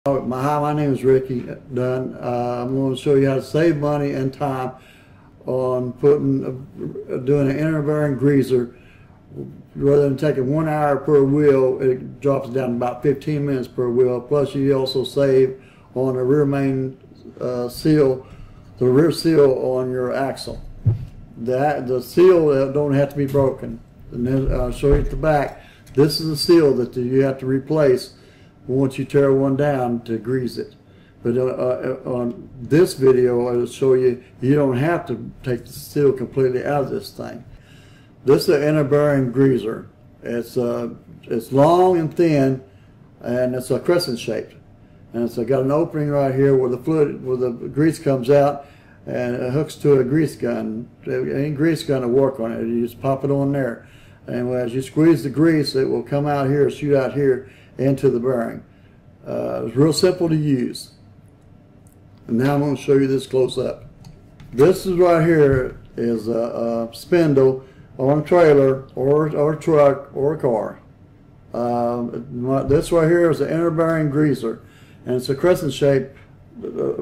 My name is Ricky Dunn. I'm going to show you how to save money and time on doing an inner bearing greaser. Rather than taking 1 hour per wheel, it drops down to about 15 minutes per wheel. Plus, you also save on the rear main seal, the rear seal on your axle. The seal don't have to be broken. And then I'll show you at the back. This is the seal that you have to replace once you tear one down to grease it. But on this video, I'll show you don't have to take the seal completely out of this thing. This is an inner bearing greaser. It's long and thin, and it's a crescent shaped, and it's got an opening right here where the grease comes out, and it hooks to a grease gun. Any grease gun will work on it. You just pop it on there, and as you squeeze the grease, it will come out here, shoot out here into the bearing. It's real simple to use. And now I'm going to show you this close up. This is right here is a spindle on a trailer or a truck or a car. This right here is an inner bearing greaser, and it's a crescent shape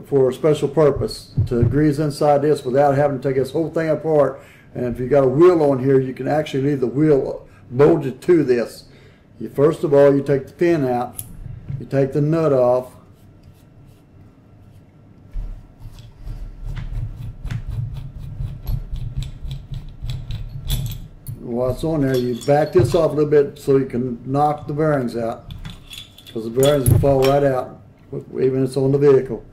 for a special purpose to grease inside this without having to take this whole thing apart. And if you got a wheel on here, you can actually leave the wheel bolted to this. First of all, you take the pin out, you take the nut off, while it's on there, you back this off a little bit so you can knock the bearings out, because the bearings will fall right out even if it's on the vehicle.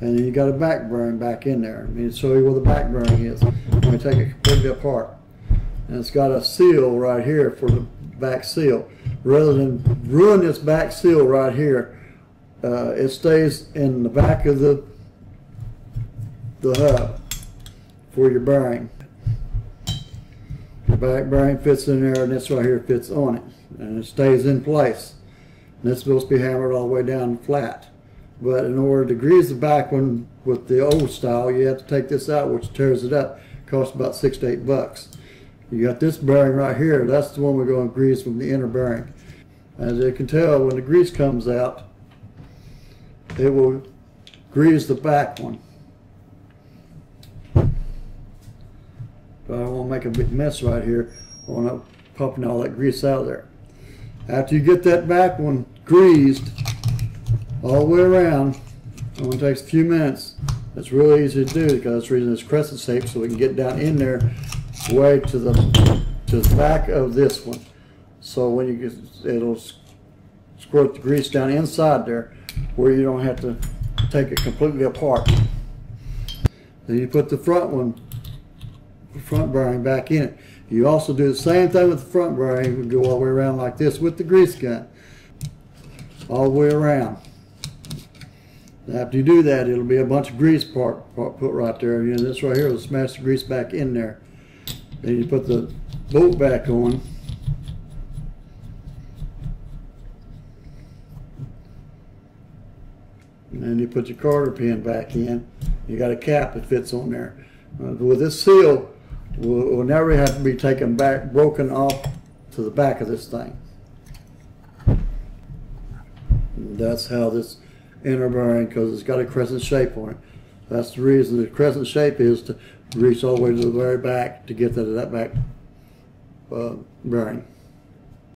And then you got a back bearing back in there. Let me show you where the back bearing is. Let me take it completely apart. And it's got a seal right here for the back seal. Rather than ruin this back seal right here, it stays in the back of the hub for your bearing. The back bearing fits in there, and this right here fits on it, and it stays in place. And it's supposed to be hammered all the way down flat. But in order to grease the back one with the old style, you have to take this out, which tears it up. It costs about $6 to $8. You got this bearing right here. That's the one we're going to grease from the inner bearing. As you can tell, when the grease comes out, it will grease the back one. But I don't want to make a big mess right here. I want to pumping all that grease out of there. After you get that back one greased all the way around, it only takes a few minutes. It's really easy to do because the reason it's crescent shaped, so we can get down in there way to the back of this one. So when you get, it'll squirt the grease down inside there where you don't have to take it completely apart. Then you put the front bearing back in it. You also do the same thing with the front bearing. We go all the way around like this with the grease gun. All the way around. After you do that, it'll be a bunch of grease put right there. You know, this right here will smash the grease back in there. Then you put the bolt back on. And then you put your cotter pin back in. You got a cap that fits on there. With this seal, will never have to be broken off to the back of this thing. And that's how this inner bearing, because it's got a crescent shape on it. That's the reason the crescent shape is to reach all the way to the very back to get to that back bearing.